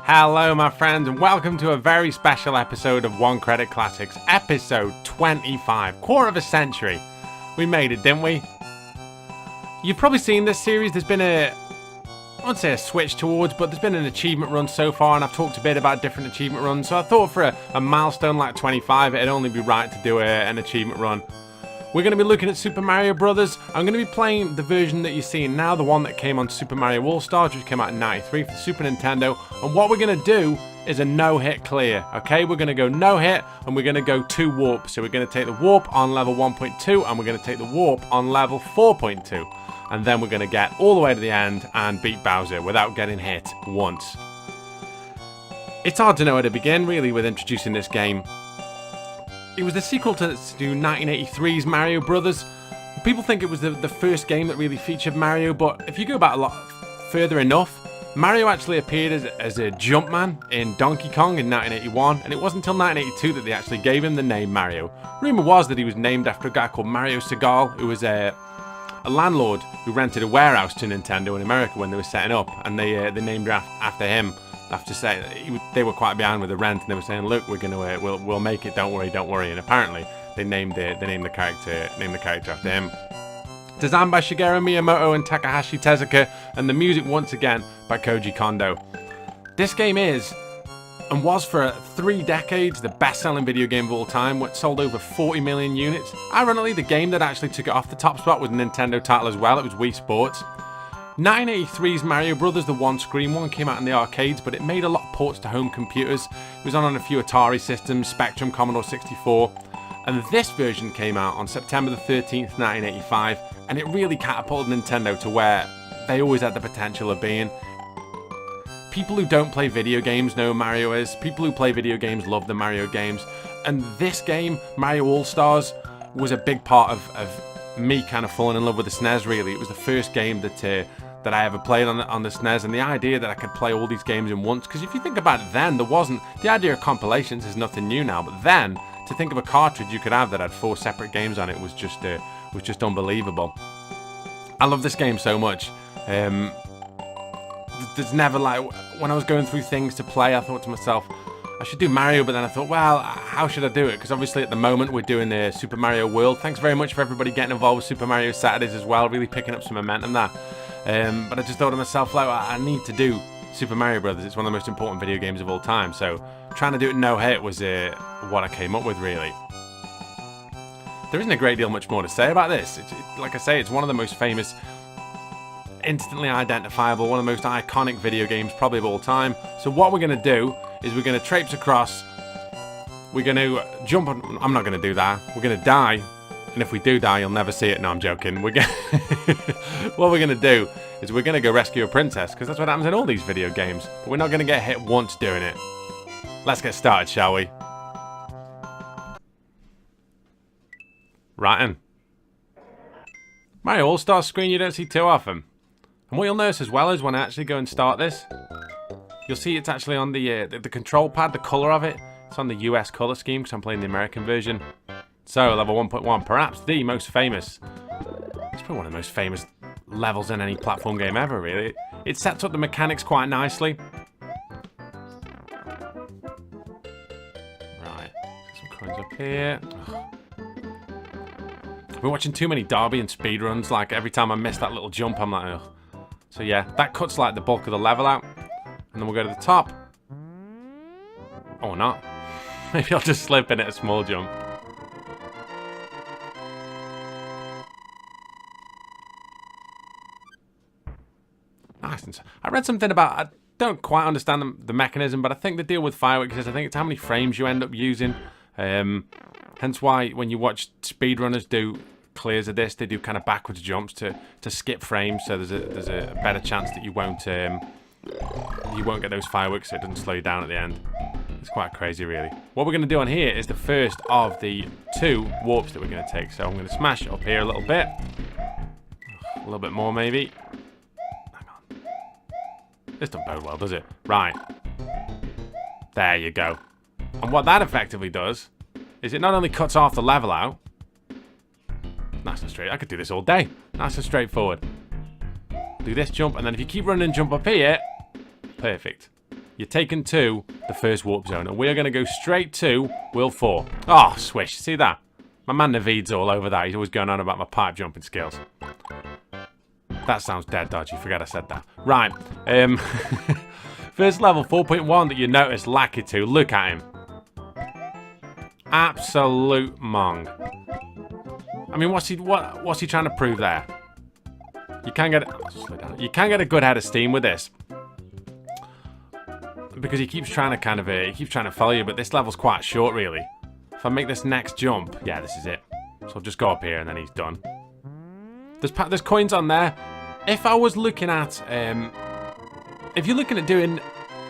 Hello my friends and welcome to a very special episode of One Credit Classics, episode 25, quarter of a century. We made it, didn't we? You've probably seen this series. There's been I won't say a switch towards, but there's been an achievement run so far, and I've talked a bit about different achievement runs, so I thought for a milestone like 25, it'd only be right to do an achievement run. We're going to be looking at Super Mario Brothers. I'm going to be playing the version that you're seeing now, the one that came on Super Mario World Stars, which came out in '93 for the Super Nintendo. And what we're going to do is a no-hit clear, okay? We're going to go no-hit, and we're going to go 2 warp. So we're going to take the warp on level 1.2, and we're going to take the warp on level 4.2. And then we're going to get all the way to the end and beat Bowser without getting hit once. It's hard to know where to begin, really, with introducing this game. It was the sequel to 1983's Mario Brothers. People think it was the first game that really featured Mario, but if you go back a lot further enough, Mario actually appeared as a Jumpman in Donkey Kong in 1981, and it wasn't until 1982 that they actually gave him the name Mario. Rumour was that he was named after a guy called Mario Segal, who was a landlord who rented a warehouse to Nintendo in America when they were setting up, and they named it after him. I have to say, they were quite behind with the rent, and they were saying, "Look, we're gonna, we'll make it. Don't worry." And apparently, they named the character after him. Designed by Shigeru Miyamoto and Takahashi Tezuka, and the music once again by Koji Kondo. This game is, and was for 3 decades, the best-selling video game of all time. It sold over 40 million units. Ironically, the game that actually took it off the top spot was a Nintendo title as well. It was Wii Sports. 1983's Mario Brothers, the one-screen one, came out in the arcades, but it made a lot of ports to home computers. It was on a few Atari systems, Spectrum, Commodore 64, and this version came out on September the 13th, 1985, and it really catapulted Nintendo to where they always had the potential of being. People who don't play video games know who Mario is. People who play video games love the Mario games, and this game, Mario All-Stars, was a big part of me kind of falling in love with the SNES, really. It was the first game that I ever played on the SNES, and the idea that I could play all these games in once, because if you think about it then, the idea of compilations is nothing new now, but then, to think of a cartridge you could have that had 4 separate games on it was just unbelievable. I love this game so much. There's never, like, when I was going through things to play, I thought to myself, I should do Mario, but then I thought, well, how should I do it? Because obviously at the moment we're doing the Super Mario World. Thanks very much for everybody getting involved with Super Mario Saturdays as well, really picking up some momentum there. But I just thought to myself, like, I need to do Super Mario Brothers. It's one of the most important video games of all time. So trying to do it no hit was what I came up with, really. There isn't a great deal much more to say about this. Like I say, it's one of the most famous, instantly identifiable, one of the most iconic video games probably of all time. So what we're going to do is we're going to traipse across. We're going to jump on. I'm not going to do that. We're going to die. And if we do die, you'll never see it. No, I'm joking. What we're going to do is we're going to go rescue a princess, because that's what happens in all these video games. But we're not going to get hit once doing it. Let's get started, shall we? Right in. Mario All-Star screen you don't see too often. And what you'll notice as well is when I actually go and start this, you'll see it's actually on the control pad, the colour of it. It's on the US colour scheme, because I'm playing the American version. So, level 1.1, perhaps the most famous. It's probably one of the most famous levels in any platform game ever, really. It sets up the mechanics quite nicely. Right, some coins up here. I've been watching too many Derby and speedruns. Like, every time I miss that little jump, I'm like, ugh. So yeah, that cuts like the bulk of the level out. And then we'll go to the top. Or not. Maybe I'll just slip in at a small jump. Nice. I read something about, I don't quite understand the mechanism, but I think the deal with fireworks is I think it's how many frames you end up using. Hence why when you watch speedrunners do clears of this, they do kind of backwards jumps to skip frames, so there's a better chance that you won't get those fireworks, so it doesn't slow you down at the end. It's quite crazy, really. What we're going to do on here is the first of the 2 warps that we're going to take. So I'm going to smash it up here a little bit. A little bit more, maybe. Hang on. This doesn't bode well, does it? Right. There you go. And what that effectively does is it not only cuts off the level out. Nice and straight. I could do this all day. Nice and straightforward. Do this jump, and then if you keep running and jump up here, perfect. you're taken to the first warp zone. And we're going to go straight to World 4. Oh, swish. See that? My man Naveed's all over that. He's always going on about my pipe jumping skills. That sounds dead dodgy. Forget I said that. Right. First level, 4.1 that you notice Lakitu. Look at him. Absolute mong. I mean, what's he trying to prove there? You can get you can get a good head of steam with this. Because he keeps trying to follow you, but this level's quite short, really. If I make this next jump, yeah, this is it. So I'll just go up here and then he's done. There's coins on there. If I was looking at, if you're looking at doing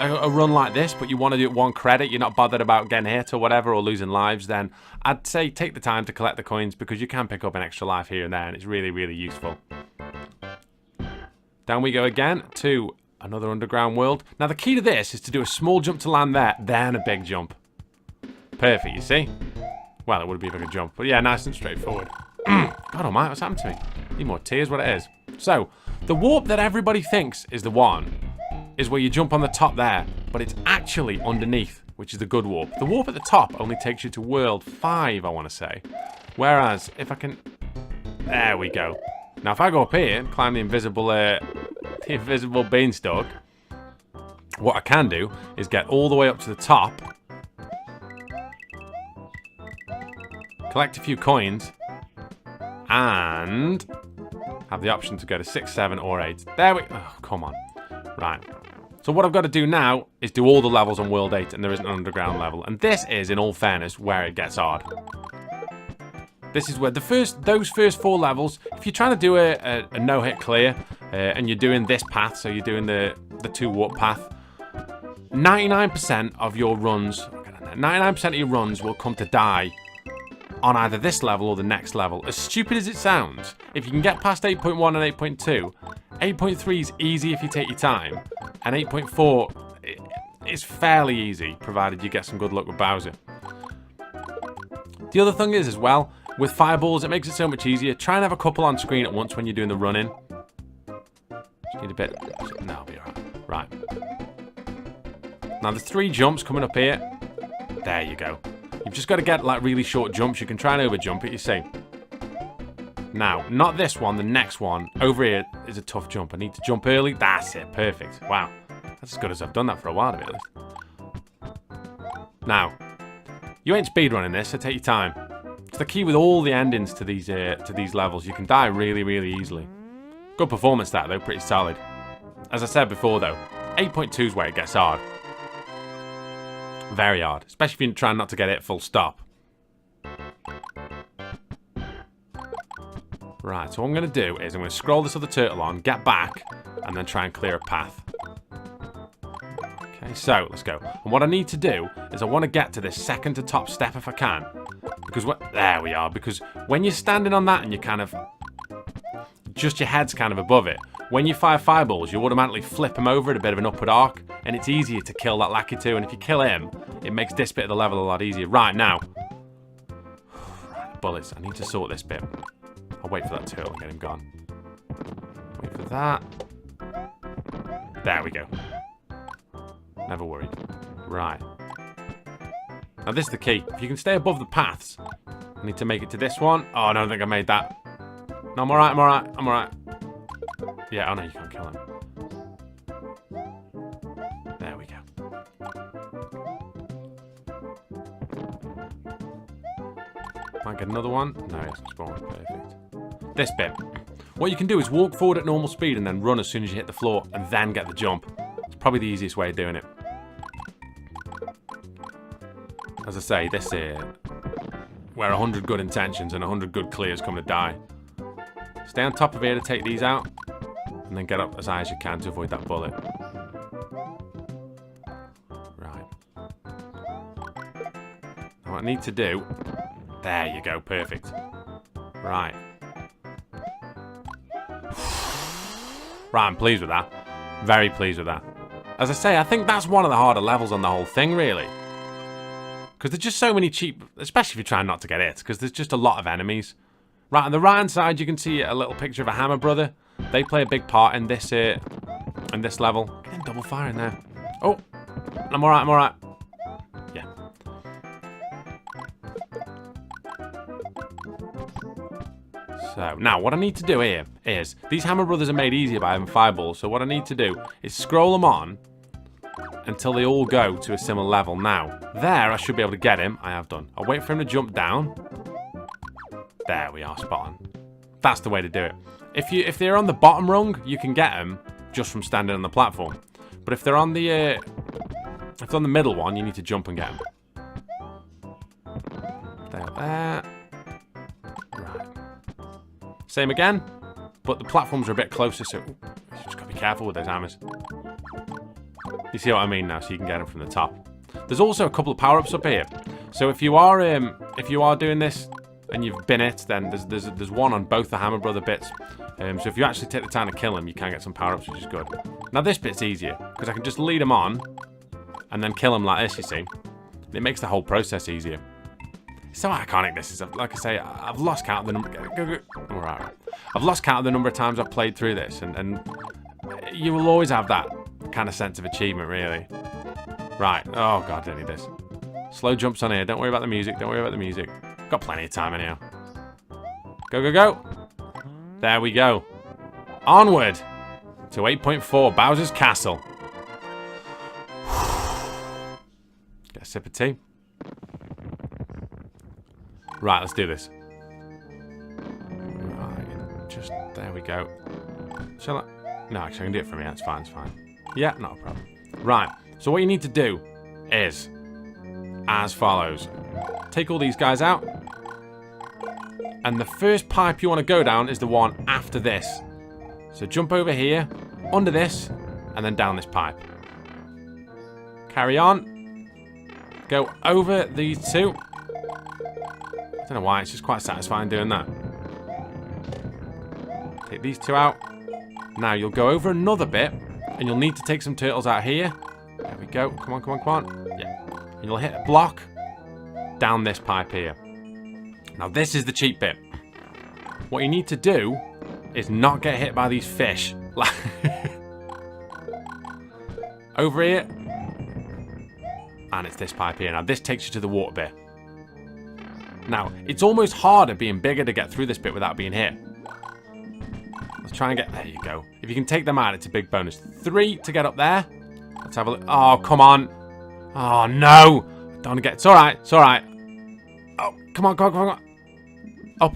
a run like this, but you want to do it 1 credit, you're not bothered about getting hit or whatever, or losing lives, then I'd say take the time to collect the coins because you can pick up an extra life here and there, and it's really, really useful. Down we go again to another underground world. Now, the key to this is to do a small jump to land there, then a big jump. Perfect, you see? Well, it would be a bigger jump, but yeah, nice and straightforward. God almighty, what's happened to me? Need more tears, what it is. So, the warp that everybody thinks is the one is where you jump on the top there, but it's actually underneath, which is the good warp. The warp at the top only takes you to World 5, I want to say. Whereas, if I can... There we go. Now, if I go up here and climb the invisible beanstalk, what I can do is get all the way up to the top, collect a few coins, and have the option to go to 6, 7, or 8. There we... Oh, come on. Right. So what I've got to do now is do all the levels on World 8, and there isn't an underground level. And this is, in all fairness, where it gets hard. This is where those first 4 levels, if you're trying to do a no-hit clear, and you're doing this path, so you're doing the 2 warp path, 99% of your runs, 99% of your runs will come to die on either this level or the next level. As stupid as it sounds, if you can get past 8.1 and 8.2, 8.3 is easy if you take your time, and 8.4 is fairly easy, provided you get some good luck with Bowser. The other thing is, as well, with fireballs, it makes it so much easier. Try and have a couple on screen at once when you're doing the run-in. Just need a bit... No, I'll be alright. Right. Now, there's 3 jumps coming up here. There you go. You've just got to get, like, really short jumps. You can try and over-jump it, you see. Now, not this one, the next one. Over here is a tough jump. I need to jump early. That's it. Perfect. Wow. That's as good as I've done that for a while, to be honest. Now, you ain't speedrunning this, so take your time. It's the key with all the endings to these levels. You can die really, really easily. Good performance that, though. Pretty solid. As I said before, though, 8.2 is where it gets hard. Very hard. Especially if you're trying not to get it full stop. Right, so what I'm going to do is I'm going to scroll this other turtle on, get back, and then try and clear a path. Okay, so let's go. And what I need to do is I want to get to this second to top step if I can. Because there we are. Because when you're standing on that and you kind of... just your head's kind of above it. When you fire fireballs, you automatically flip him over at a bit of an upward arc, and it's easier to kill that Lakitu, and if you kill him, it makes this bit of the level a lot easier. Right, now. Right, bullets. I need to sort this bit. I'll wait for that turtle and get him gone. Wait for that. There we go. Never worried. Right. Now this is the key. If you can stay above the paths, I need to make it to this one. Oh, no, I don't think I made that. No, I'm alright, I'm alright, I'm alright. Yeah, oh no, you can't kill him. There we go. Might get another one. No, it hasn't spawned. Perfect. This bit. What you can do is walk forward at normal speed and then run as soon as you hit the floor and then get the jump. It's probably the easiest way of doing it. As I say, this here, where 100 good intentions and 100 good clears come to die. Stay on top of here to take these out, and then get up as high as you can to avoid that bullet. Right. Now what I need to do... There you go, perfect. Right. Right, I'm pleased with that. Very pleased with that. As I say, I think that's one of the harder levels on the whole thing, really. Because there's just so many cheap... Especially if you're trying not to get hit, because there's just a lot of enemies. Right, on the right-hand side, you can see a little picture of a hammer brother. They play a big part in this level. Get in double fire in there. Oh, I'm alright, I'm alright. Yeah. So, now, what I need to do here is, these Hammer Brothers are made easier by having fireballs, so what I need to do is scroll them on until they all go to a similar level. Now, there, I should be able to get him. I have done. I'll wait for him to jump down. There we are, spot on. That's the way to do it. If they're on the bottom rung, you can get them just from standing on the platform. But if they're on the if they're on the middle one, you need to jump and get them. There. Right. Same again, but the platforms are a bit closer, so you just gotta be careful with those hammers. You see what I mean now, so you can get them from the top. There's also a couple of power-ups up here. So if you are doing this and you've been it, then there's one on both the Hammer Brother bits. So if you actually take the time to kill them, you can get some power-ups, which is good. Now this bit's easier, because I can just lead them on and then kill them like this, you see. It makes the whole process easier. It's so iconic, this is. Like I say, I've lost count of the number... Go. All right. I've lost count of the number of times I've played through this, and you will always have that kind of sense of achievement, really. Right. Oh, God, I don't need this. Slow jumps on here. Don't worry about the music. Don't worry about the music. Got plenty of time anyhow. Go. There we go. Onward to 8.4, Bowser's Castle. Get a sip of tea. Right, let's do this. Right, just there we go. Shall I? No, actually, I can do it from here. It's fine, it's fine. Yeah, not a problem. Right, so what you need to do is as follows. Take all these guys out. And the first pipe you want to go down is the one after this. So jump over here, under this, and then down this pipe. Carry on. Go over these two. I don't know why, it's just quite satisfying doing that. Take these two out. Now you'll go over another bit, and you'll need to take some turtles out here. There we go. Come on. Yeah. And you'll hit a block down this pipe here. Now this is the cheat bit. What you need to do is not get hit by these fish. Over here. And it's this pipe here. Now this takes you to the water bit. Now, it's almost harder being bigger to get through this bit without being hit. Let's try and get... There you go. If you can take them out, it's a big bonus. 3 to get up there. Let's have a look. Oh, come on. Oh, no. Don't want to get... It's all right. It's all right. Oh, come on. Up.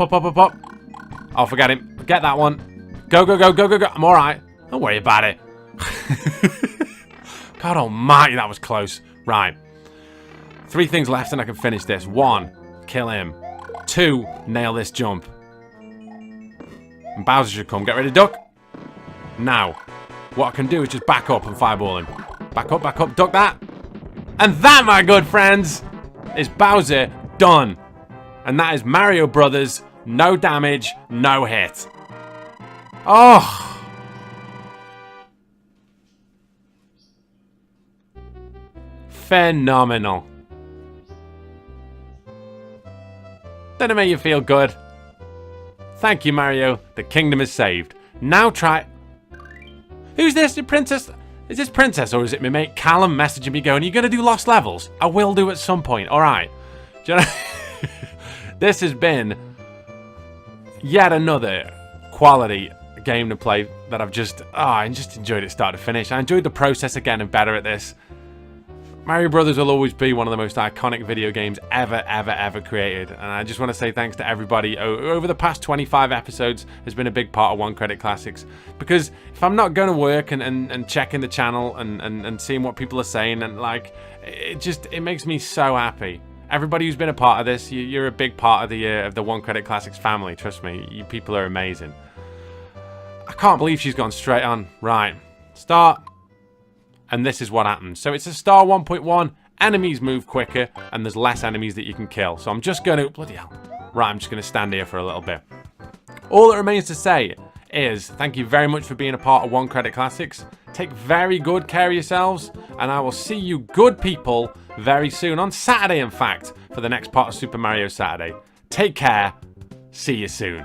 Oh, forget him. Get that one. Go. I'm all right. Don't worry about it. God almighty, that was close. Right. 3 things left and I can finish this. 1, kill him. 2, nail this jump. And Bowser should come. Get ready, duck. Now, what I can do is just back up and fireball him. Back up, duck that. And that, my good friends, is Bowser done. And that is Mario Brothers, no damage, no hit. Oh. Phenomenal. Doesn't it make you feel good? Thank you, Mario. The kingdom is saved. Now try... Who's this? The princess? Is this Princess or is it my mate Callum messaging me going, are you going to do Lost Levels? I will do at some point. All right. Do you know... This has been yet another quality game to play that I've just... I just enjoyed it start to finish. I enjoyed the process of getting better at this. Mario Brothers will always be one of the most iconic video games ever created. And I just want to say thanks to everybody over the past 25 episodes has been a big part of One Credit Classics. Because if I'm not going to work and checking the channel and seeing what people are saying, and like, it makes me so happy. Everybody who's been a part of this, you're a big part of the One Credit Classics family. Trust me, you people are amazing. I can't believe she's gone straight on. Right, start. And this is what happens. So it's a star 1.1, enemies move quicker, and there's less enemies that you can kill. So I'm just going to... Bloody hell. Right, I'm just going to stand here for a little bit. All that remains to say is thank you very much for being a part of One Credit Classics. Take very good care of yourselves, and I will see you good people very soon. On Saturday, in fact, for the next part of Super Mario Saturday. Take care. See you soon.